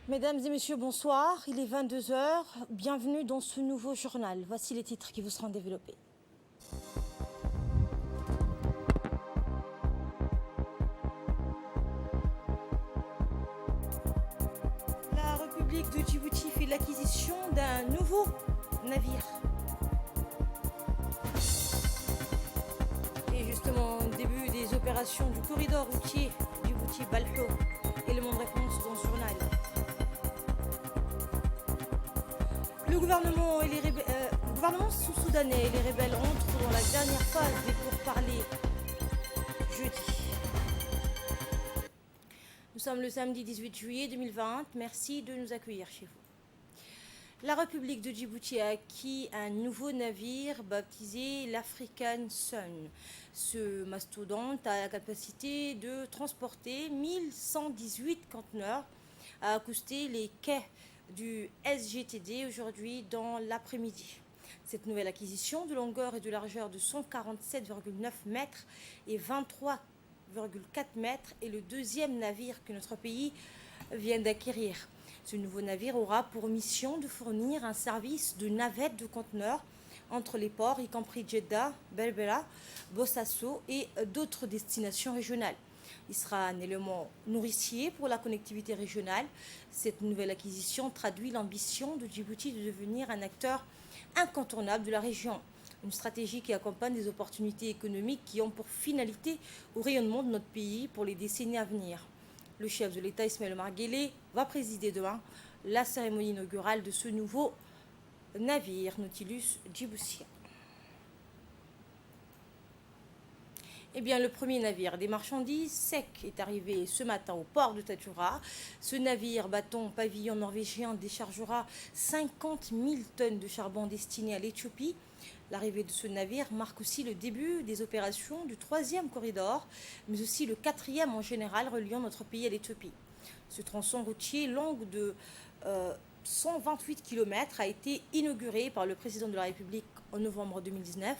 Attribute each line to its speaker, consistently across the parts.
Speaker 1: Mesdames et messieurs, bonsoir. Il est 22 heures. Bienvenue dans ce nouveau journal. Voici les titres qui vous seront développés. La République de Djibouti fait l'acquisition d'un nouveau navire. Et justement, début des opérations du corridor routier Djibouti-Balho. Élément de réponse dans ce journal. Le gouvernement sous-soudanais et les rebelles entrent dans la dernière phase des pourparlers jeudi. Nous sommes le samedi 18 juillet 2020. Merci de nous accueillir chez vous. La République de Djibouti a acquis un nouveau navire baptisé l'African Sun. Ce mastodonte a la capacité de transporter 1118 conteneurs, a accosté les quais du SGTD aujourd'hui dans l'après-midi. Cette nouvelle acquisition de longueur et de largeur de 147,9 mètres et 23,4 mètres est le deuxième navire que notre pays vient d'acquérir. Ce nouveau navire aura pour mission de fournir un service de navette de conteneurs entre les ports, y compris Jeddah, Berbera, Bosaso et d'autres destinations régionales. Il sera un élément nourricier pour la connectivité régionale. Cette nouvelle acquisition traduit l'ambition de Djibouti de devenir un acteur incontournable de la région. Une stratégie qui accompagne des opportunités économiques qui ont pour finalité au rayonnement de notre pays pour les décennies à venir. Le chef de l'État, Ismaël Omar Guelleh, va présider demain la cérémonie inaugurale de ce nouveau navire Nautilus djiboutien. Eh bien, le premier navire des marchandises SEC est arrivé ce matin au port de Tadjoura. Ce navire bâton pavillon norvégien déchargera 50 000 tonnes de charbon destiné à l'Éthiopie. L'arrivée de ce navire marque aussi le début des opérations du 3e corridor, mais aussi le 4e en général reliant notre pays à l'Éthiopie. Ce tronçon routier long de 128 km a été inauguré par le président de la République en novembre 2019.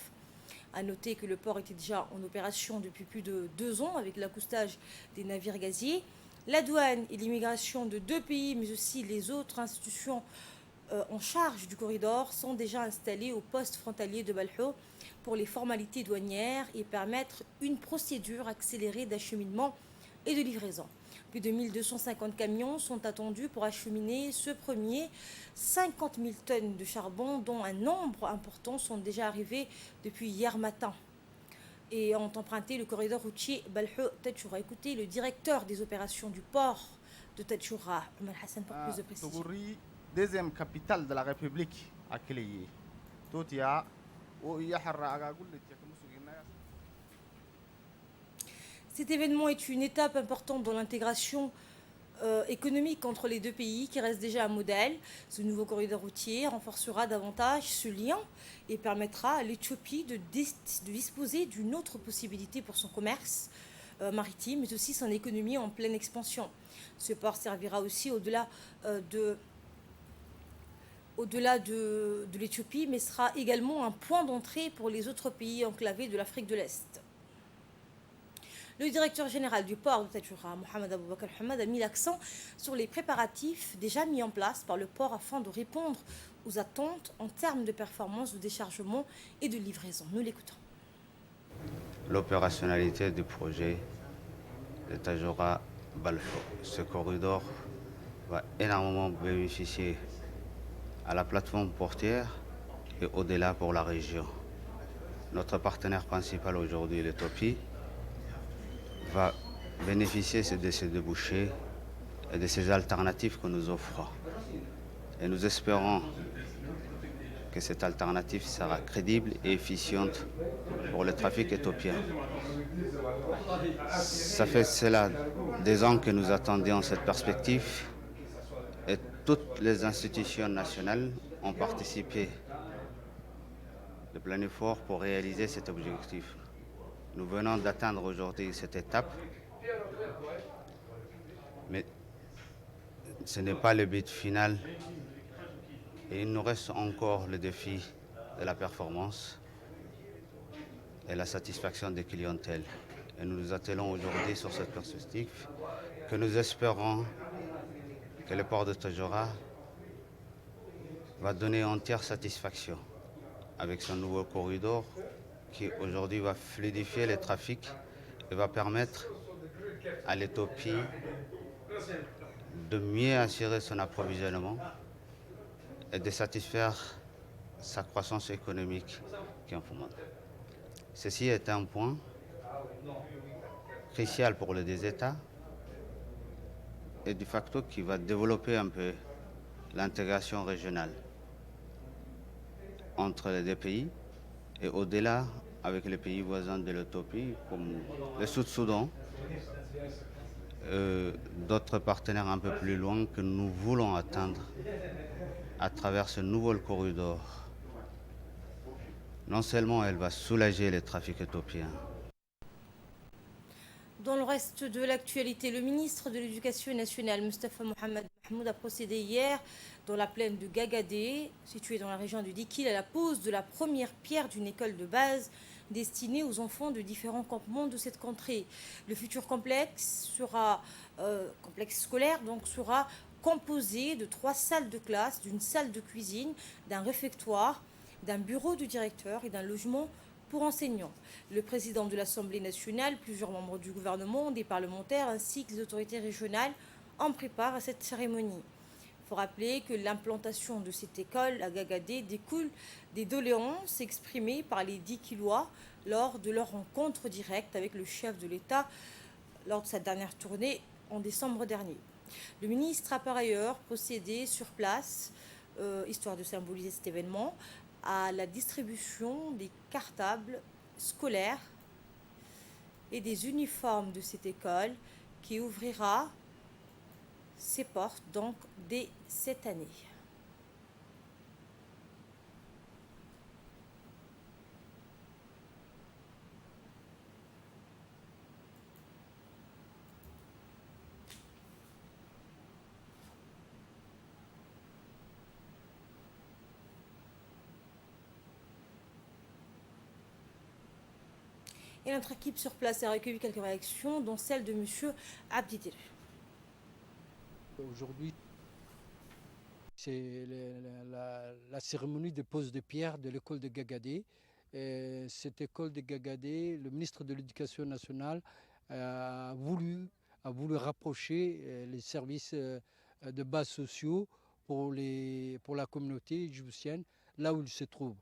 Speaker 1: A noter que le port était déjà en opération depuis plus de 2 ans avec l'accostage des navires gaziers. La douane et l'immigration de 2 pays, mais aussi les autres institutions en charge du corridor sont déjà installées au poste frontalier de Balho pour les formalités douanières et permettre une procédure accélérée d'acheminement et de livraison. Plus de 1250 camions sont attendus pour acheminer ce premier 50 000 tonnes de charbon, dont un nombre important sont déjà arrivés depuis hier matin et ont emprunté le corridor routier Balho-Tadjoura. Écoutez le directeur des opérations du port de Tadjoura, Omar Hassan, pour plus de précision.
Speaker 2: Deuxième capitale de la République à Kélié.
Speaker 1: Cet événement est une étape importante dans l'intégration économique entre les 2 pays qui reste déjà un modèle. Ce nouveau corridor routier renforcera davantage ce lien et permettra à l'Éthiopie de disposer d'une autre possibilité pour son commerce maritime, mais aussi son économie en pleine expansion. Ce port servira aussi au-delà de l'Éthiopie, mais sera également un point d'entrée pour les autres pays enclavés de l'Afrique de l'Est. Le directeur général du port de Tadjoura, Mohamed Aboubakar Hamad, a mis l'accent sur les préparatifs déjà mis en place par le port afin de répondre aux attentes en termes de performance de déchargement et de livraison. Nous l'écoutons.
Speaker 3: L'opérationnalité du projet de Tadjoura-Balho. Ce corridor va énormément bénéficier à la plateforme portière et au-delà pour la région. Notre partenaire principal aujourd'hui, l'Éthiopie, va bénéficier de ces débouchés et de ces alternatives que nous offrons. Et nous espérons que cette alternative sera crédible et efficiente pour le trafic éthiopien. Ça fait cela des ans que nous attendions cette perspective et toutes les institutions nationales ont participé de plein effort pour réaliser cet objectif. Nous venons d'atteindre aujourd'hui cette étape, mais ce n'est pas le but final et il nous reste encore le défi de la performance et la satisfaction des clientèles. Et nous nous attelons aujourd'hui sur cette perspective que nous espérons que le port de Tadjoura va donner entière satisfaction avec son nouveau corridor qui aujourd'hui va fluidifier le trafic et va permettre à l'Éthiopie de mieux assurer son approvisionnement et de satisfaire sa croissance économique qui est en fond. Ceci est un point crucial pour les deux États et de facto qui va développer un peu l'intégration régionale entre les deux pays et au-delà avec les pays voisins de l'Éthiopie comme le Sud-Soudan, d'autres partenaires un peu plus loin que nous voulons atteindre à travers ce nouveau corridor. Non seulement elle va soulager les trafics éthiopiens.
Speaker 1: Dans le reste de l'actualité, le ministre de l'Éducation nationale, Moustapha Mohamed Mahmoud, a procédé hier dans la plaine de Gagadé, située dans la région du Dikil, à la pose de la première pierre d'une école de base destinée aux enfants de différents campements de cette contrée. Le futur complexe scolaire sera composé de 3 salles de classe, d'une salle de cuisine, d'un réfectoire, d'un bureau du directeur et d'un logement pour enseignants. Le président de l'Assemblée nationale, plusieurs membres du gouvernement, des parlementaires ainsi que les autorités régionales en préparent à cette cérémonie. Il faut rappeler que l'implantation de cette école à Gagadé découle des doléances exprimées par les Dikilois lors de leur rencontre directe avec le chef de l'État lors de sa dernière tournée en décembre dernier. Le ministre a par ailleurs procédé sur place, histoire de symboliser cet événement, à la distribution des cartables scolaires et des uniformes de cette école qui ouvrira ses portes donc dès cette année. Et notre équipe sur place a recueilli quelques réactions, dont celle de M. Abdidir.
Speaker 4: Aujourd'hui, c'est la cérémonie de pose de pierre de l'école de Gagadé. Et cette école de Gagadé, le ministre de l'Éducation nationale a voulu rapprocher les services de base sociaux pour la communauté djiboutienne, là où il se trouve.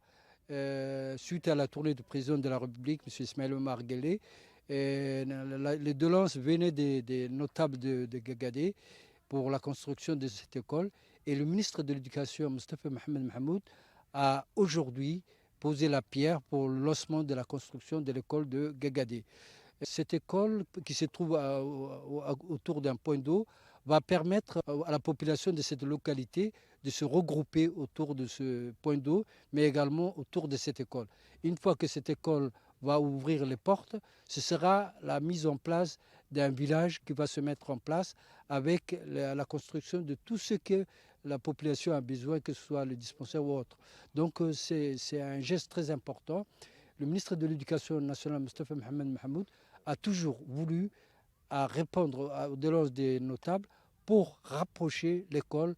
Speaker 4: Suite à la tournée du président de la République, M. Ismaël Omar Guelleh, les doléances venaient des notables de Gagadé pour la construction de cette école. Et le ministre de l'Éducation, Moustapha Mohamed Mahmoud, a aujourd'hui posé la pierre pour le lancement de la construction de l'école de Gagadé. Cette école, qui se trouve autour d'un point d'eau, va permettre à la population de cette localité de se regrouper autour de ce point d'eau, mais également autour de cette école. Une fois que cette école va ouvrir les portes, ce sera la mise en place d'un village qui va se mettre en place avec la construction de tout ce que la population a besoin, que ce soit le dispensaire ou autre. Donc c'est un geste très important. Le ministre de l'Éducation nationale, Moustapha Mohamed Mahmoud, a toujours voulu répondre aux doléances des notables pour rapprocher l'école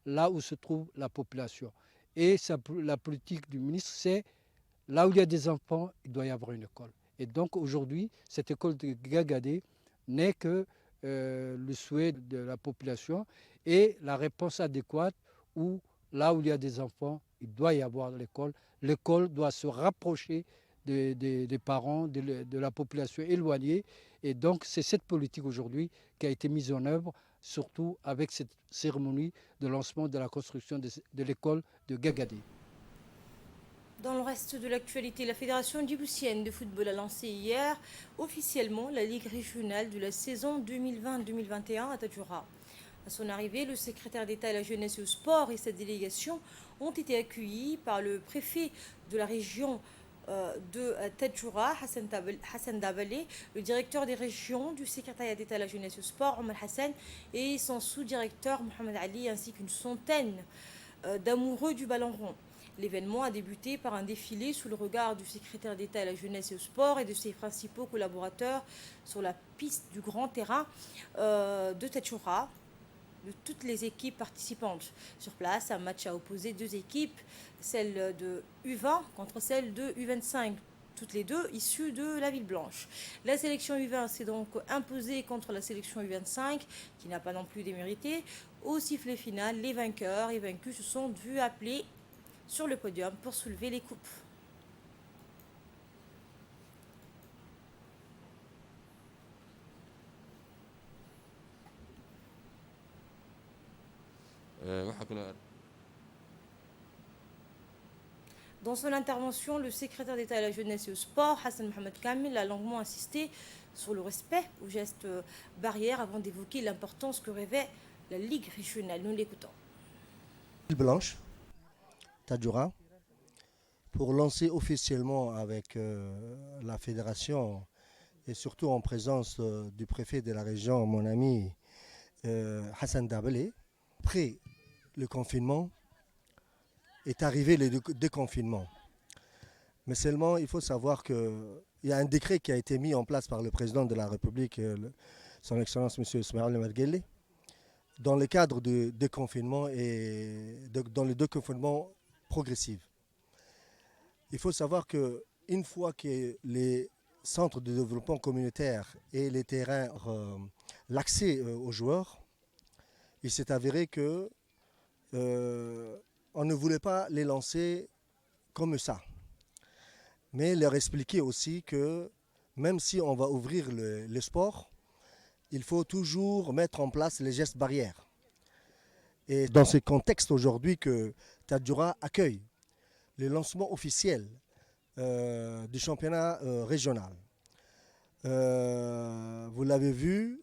Speaker 4: là où se trouve la population. Et la politique du ministre, c'est là où il y a des enfants, il doit y avoir une école. Et donc aujourd'hui, cette école de Gagadé n'est que le souhait de la population et la réponse adéquate où là où il y a des enfants, il doit y avoir l'école. L'école doit se rapprocher des parents, de la population éloignée. Et donc c'est cette politique aujourd'hui qui a été mise en œuvre, surtout avec cette cérémonie de lancement de la construction de l'école de Gagadé.
Speaker 1: Dans le reste de l'actualité, la Fédération djiboutienne de football a lancé hier officiellement la Ligue régionale de la saison 2020-2021 à Tadjoura. À son arrivée, le secrétaire d'État à la jeunesse et au sport et sa délégation ont été accueillis par le préfet de la région de Tadjoura, Hassan Dabalé, le directeur des régions du secrétariat d'État à la jeunesse et au sport, Omar Hassan, et son sous-directeur, Mohamed Ali, ainsi qu'une centaine d'amoureux du ballon rond. L'événement a débuté par un défilé sous le regard du secrétaire d'État à la jeunesse et au sport et de ses principaux collaborateurs sur la piste du grand terrain de Tadjoura. de toutes les équipes participantes. Sur place, un match a opposé deux équipes, celle de U20 contre celle de U25, toutes les deux issues de la Ville Blanche. La sélection U20 s'est donc imposée contre la sélection U25, qui n'a pas non plus démérité. Au sifflet final, les vainqueurs et vaincus se sont vus appeler sur le podium pour soulever les coupes. Dans son intervention, le secrétaire d'État à la jeunesse et au sport, Hassan Mohamed Kamil, a longuement insisté sur le respect aux gestes barrières avant d'évoquer l'importance que revêt la Ligue régionale. Nous l'écoutons.
Speaker 5: Blanche, Tadjoura, pour lancer officiellement avec la fédération et surtout en présence du préfet de la région, mon ami Hassan Dabelé. Après le confinement, est arrivé le déconfinement. Mais seulement, il faut savoir qu'il y a un décret qui a été mis en place par le président de la République, son Excellence M. Ismaël Marguerite, dans le cadre du déconfinement et dans le déconfinement progressif. Il faut savoir qu'une fois que les centres de développement communautaire et les terrains, l'accès aux joueurs, il s'est avéré que on ne voulait pas les lancer comme ça. Mais leur expliquer aussi que même si on va ouvrir le sport, il faut toujours mettre en place les gestes barrières. Et dans ce contexte aujourd'hui que Tadjoura accueille le lancement officiel du championnat régional. Vous l'avez vu,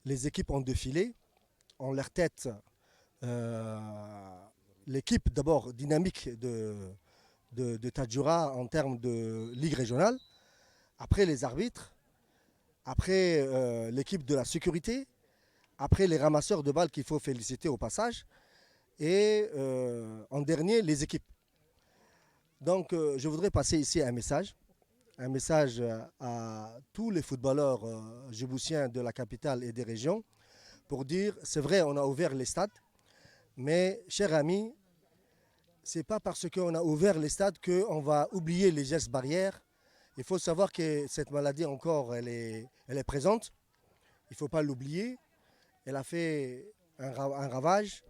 Speaker 5: les équipes ont défilé, en leur tête l'équipe d'abord dynamique de Tadjoura en termes de ligue régionale, après les arbitres, après l'équipe de la sécurité, après les ramasseurs de balles qu'il faut féliciter au passage, et en dernier les équipes. Donc je voudrais passer ici un message à tous les footballeurs djiboutiens de la capitale et des régions pour dire, c'est vrai, on a ouvert les stades, mais chers amis, ce n'est pas parce qu'on a ouvert les stades qu'on va oublier les gestes barrières. Il faut savoir que cette maladie encore, elle est présente. Il ne faut pas l'oublier. Elle a fait un ravage.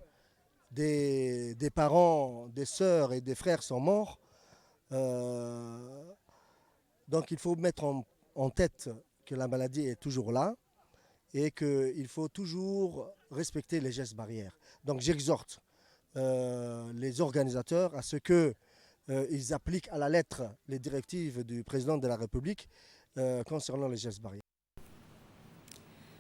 Speaker 5: Des parents, des sœurs et des frères sont morts. Donc il faut mettre en tête que la maladie est toujours là et qu'il faut toujours respecter les gestes barrières. Donc j'exhorte les organisateurs à ce qu'ils appliquent à la lettre les directives du président de la République concernant les gestes barrières.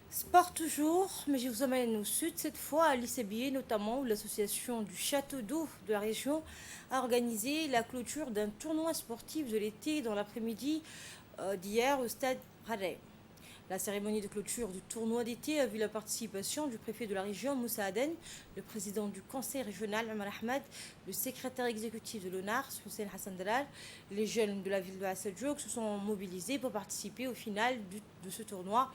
Speaker 1: Sport toujours, mais je vous emmène au sud cette fois, à Lissabé notamment, où l'association du Château d'eau de la région a organisé la clôture d'un tournoi sportif de l'été dans l'après-midi d'hier au stade Radeh. La cérémonie de clôture du tournoi d'été a vu la participation du préfet de la région, Moussa Aden, le président du conseil régional, Omar Ahmed, le secrétaire exécutif de l'ONAR, Hussein Hassan Dalal. Les jeunes de la ville de Hassadjouk se sont mobilisés pour participer au final de ce tournoi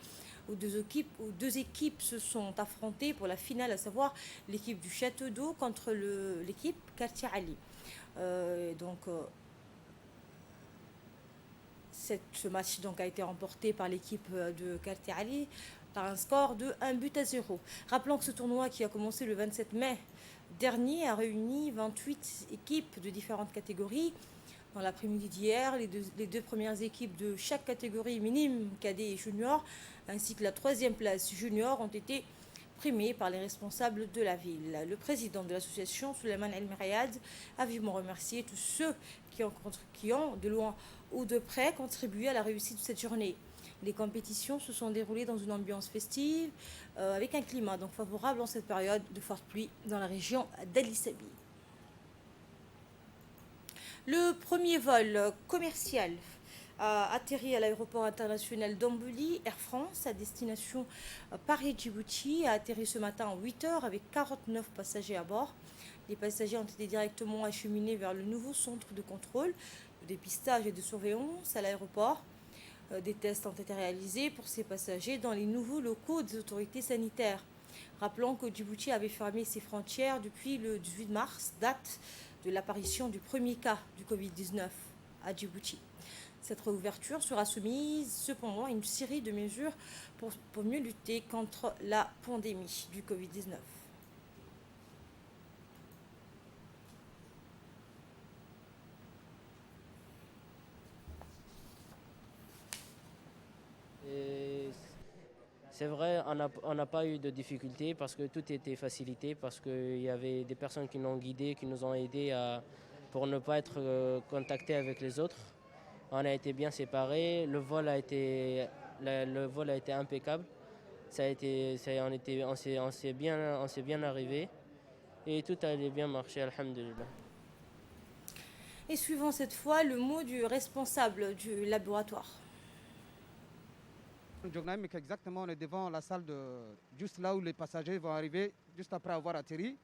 Speaker 1: où deux équipes se sont affrontées pour la finale, à savoir l'équipe du Château d'eau contre l'équipe Quartier Ali. Ce match donc a été remporté par l'équipe de Quartier Ali par un score de 1-0. Rappelons que ce tournoi qui a commencé le 27 mai dernier a réuni 28 équipes de différentes catégories. Dans l'après-midi d'hier, les deux premières équipes de chaque catégorie minime, cadet et junior, ainsi que la troisième place junior ont été primées par les responsables de la ville. Le président de l'association, Souleymane El Merayad, a vivement remercié tous ceux qui ont, de loin ou de près, contribué à la réussite de cette journée. Les compétitions se sont déroulées dans une ambiance festive, avec un climat donc favorable en cette période de forte pluie dans la région d'Ali Sabi. Le premier vol commercial a atterri à l'aéroport international d'Amboli. Air France, à destination Paris-Djibouti, a atterri ce matin à 8h avec 49 passagers à bord. Les passagers ont été directement acheminés vers le nouveau centre de contrôle, de dépistage et de surveillance à l'aéroport. Des tests ont été réalisés pour ces passagers dans les nouveaux locaux des autorités sanitaires. Rappelons que Djibouti avait fermé ses frontières depuis le 18 mars, date de l'apparition du premier cas du Covid-19 à Djibouti. Cette réouverture sera soumise cependant à une série de mesures pour mieux lutter contre la pandémie du Covid-19.
Speaker 6: C'est vrai, on n'a pas eu de difficultés parce que tout était facilité, parce qu'il y avait des personnes qui nous ont guidés, qui nous ont aidés pour ne pas être contactés avec les autres. On a été bien séparés, le vol a été impeccable. On s'est bien arrivé et tout allait bien marcher, alhamdulillah.
Speaker 1: Et suivant cette fois le mot du responsable du laboratoire.
Speaker 7: Exactement, on est devant la salle juste là où les passagers vont arriver, juste après avoir atterri.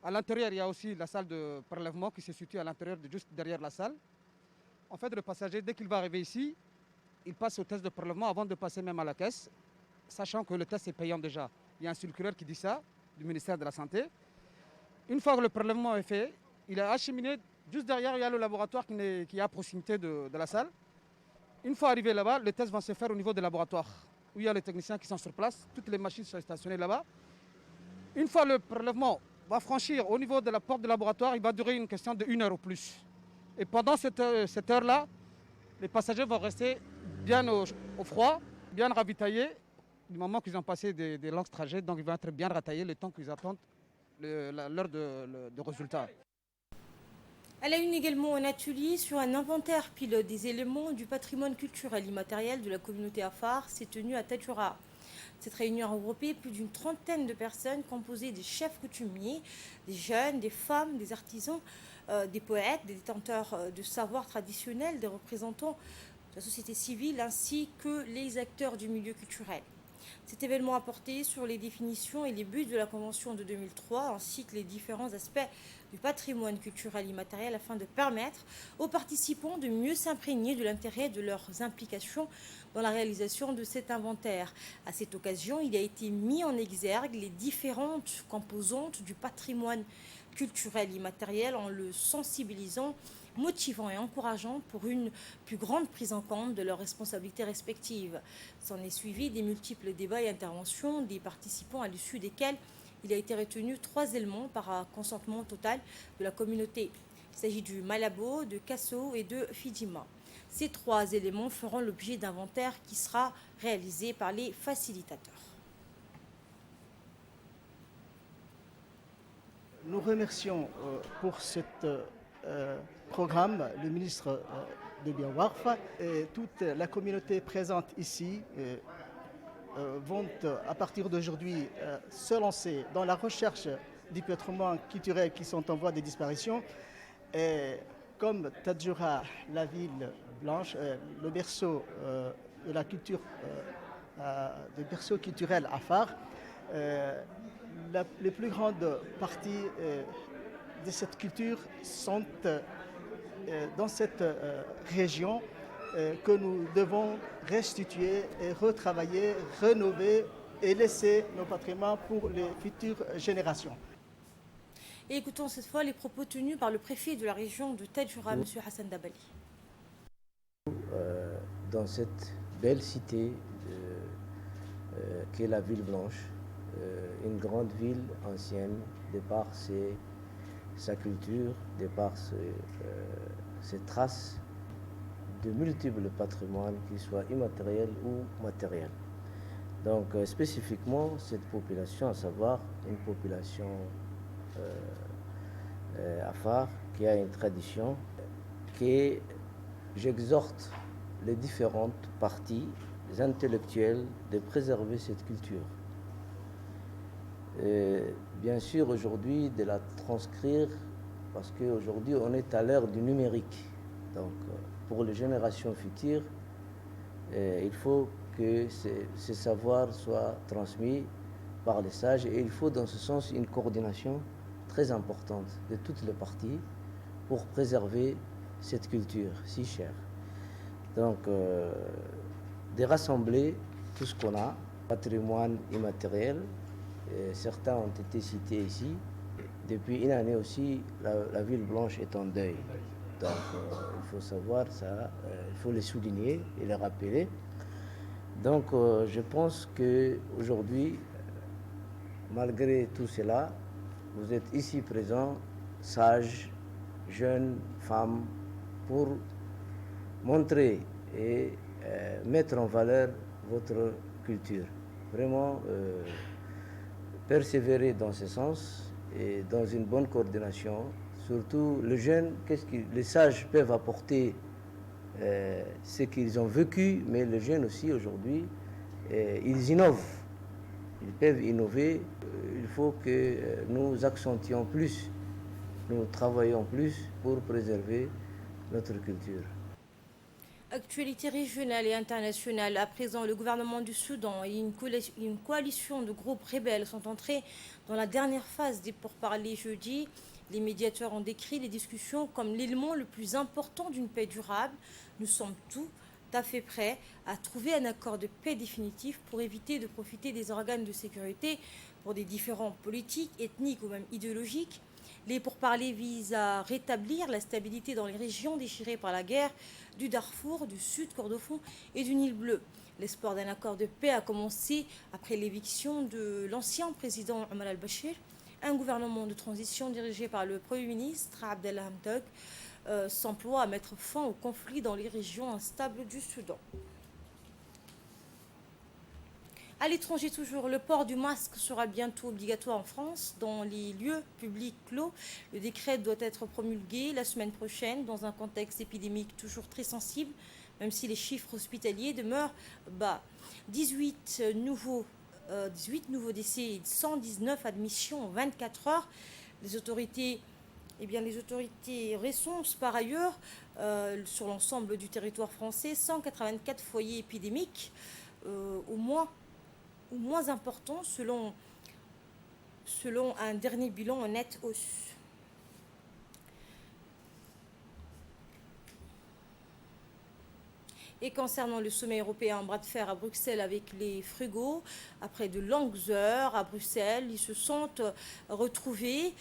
Speaker 7: À l'intérieur, il y a aussi la salle de prélèvement qui se situe à l'intérieur, juste derrière la salle. En fait, le passager, dès qu'il va arriver ici, il passe au test de prélèvement avant de passer même à la caisse, sachant que le test est payant déjà. Il y a un circulaire qui dit ça, du ministère de la Santé. Une fois que le prélèvement est fait, il est acheminé. Juste derrière, il y a le laboratoire qui est à proximité de la salle. Une fois arrivé là-bas, les tests vont se faire au niveau des laboratoires, où il y a les techniciens qui sont sur place. Toutes les machines sont stationnées là-bas. Une fois le prélèvement va franchir au niveau de la porte du laboratoire, il va durer une question de 1 heure ou plus. Et pendant cette heure-là, les passagers vont rester bien au froid, bien ravitaillés, du moment qu'ils ont passé des longs trajets, donc ils vont être bien rataillés le temps qu'ils attendent l'heure de résultat.
Speaker 1: Elle a eu également un atelier sur un inventaire pilote des éléments du patrimoine culturel immatériel de la communauté Afar s'est tenu à Tadjoura. Cette réunion a regroupé plus d'une trentaine de personnes composées des chefs coutumiers, des jeunes, des femmes, des artisans, des poètes, des détenteurs de savoirs traditionnels, des représentants de la société civile ainsi que les acteurs du milieu culturel. Cet événement a porté sur les définitions et les buts de la Convention de 2003 ainsi que les différents aspects du patrimoine culturel immatériel afin de permettre aux participants de mieux s'imprégner de l'intérêt de leurs implications dans la réalisation de cet inventaire. À cette occasion, il a été mis en exergue les différentes composantes du patrimoine culturel immatériel en le sensibilisant, motivant et encourageant pour une plus grande prise en compte de leurs responsabilités respectives. S'en est suivi des multiples débats et interventions des participants à l'issue desquels il a été retenu 3 éléments par consentement total de la communauté. Il s'agit du Malabo, de Kasso et de Fidjima. Ces 3 éléments feront l'objet d'inventaire qui sera réalisé par les facilitateurs.
Speaker 8: Nous remercions pour ce programme le ministre de Biawarf et toute la communauté présente ici vont à partir d'aujourd'hui se lancer dans la recherche du patrimoine culturel qui sont en voie de disparition. Et comme Tadjoura, la ville blanche, le berceau de la culture, le berceau culturel Afar, les plus grandes parties de cette culture sont dans cette région que nous devons restituer et retravailler, rénover et laisser nos patrimoines pour les futures générations.
Speaker 1: Et écoutons cette fois les propos tenus par le préfet de la région de Tadjoura, M. Hassan Dabali.
Speaker 9: Dans cette belle cité qu'est la ville blanche, une grande ville ancienne, de par sa culture, de par ses traces de multiples patrimoines, qu'ils soient immatériels ou matériels. Donc spécifiquement, cette population, à savoir une population Afar, qui a une tradition, que j'exhorte les différentes parties, les intellectuels, de préserver cette culture. Bien sûr, aujourd'hui, de la transcrire, parce qu'aujourd'hui, on est à l'ère du numérique. Donc, pour les générations futures, il faut que ces savoirs soient transmis par les sages et il faut dans ce sens une coordination très importante de toutes les parties pour préserver cette culture si chère. Donc, de rassembler tout ce qu'on a, patrimoine immatériel, certains ont été cités ici. Depuis une année aussi, la ville blanche est en deuil. Donc il faut savoir ça, il faut les souligner et les rappeler. Donc je pense qu'aujourd'hui, malgré tout cela, vous êtes ici présents, sages, jeunes, femmes, pour montrer et mettre en valeur votre culture. Vraiment, persévérer dans ce sens et dans une bonne coordination. Surtout, les jeunes, les sages peuvent apporter ce qu'ils ont vécu, mais les jeunes aussi, aujourd'hui, ils innovent. Ils peuvent innover. Il faut que nous accentuions plus, nous travaillons plus pour préserver notre culture.
Speaker 1: Actualité régionale et internationale. À présent, le gouvernement du Soudan et une coalition de groupes rebelles sont entrés dans la dernière phase des pourparlers jeudi. Les médiateurs ont décrit les discussions comme l'élément le plus important d'une paix durable. Nous sommes tout à fait prêts à trouver un accord de paix définitif pour éviter de profiter des organes de sécurité pour des différends politiques, ethniques ou même idéologiques. Les pourparlers visent à rétablir la stabilité dans les régions déchirées par la guerre du Darfour, du Sud Kordofan et du Nil Bleu. L'espoir d'un accord de paix a commencé après l'éviction de l'ancien président Omar al-Bashir. Un gouvernement de transition dirigé par le Premier ministre Abdallah Hamdok s'emploie à mettre fin au conflit dans les régions instables du Soudan. À l'étranger toujours, le port du masque sera bientôt obligatoire en France dans les lieux publics clos. Le décret doit être promulgué la semaine prochaine dans un contexte épidémique toujours très sensible, même si les chiffres hospitaliers demeurent bas. 18 nouveaux décès et 119 admissions en 24 heures. Les autorités recensent par ailleurs sur l'ensemble du territoire français 184 foyers épidémiques, au moins important selon un dernier bilan en nette hausse. Et concernant le sommet européen en bras de fer à Bruxelles avec les frugaux, après de longues heures à Bruxelles, ils se sont retrouvés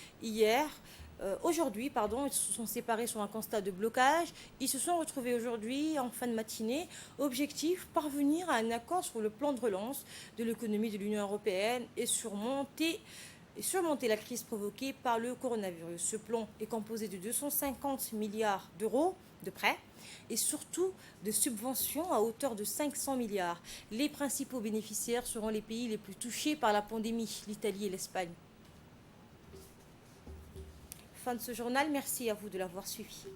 Speaker 1: aujourd'hui, ils se sont séparés sur un constat de blocage. Ils se sont retrouvés aujourd'hui en fin de matinée. Objectif, parvenir à un accord sur le plan de relance de l'économie de l'Union européenne et surmonter la crise provoquée par le coronavirus. Ce plan est composé de 250 milliards d'euros de prêts et surtout de subventions à hauteur de 500 milliards. Les principaux bénéficiaires seront les pays les plus touchés par la pandémie, l'Italie et l'Espagne. Fin de ce journal, merci à vous de l'avoir suivi.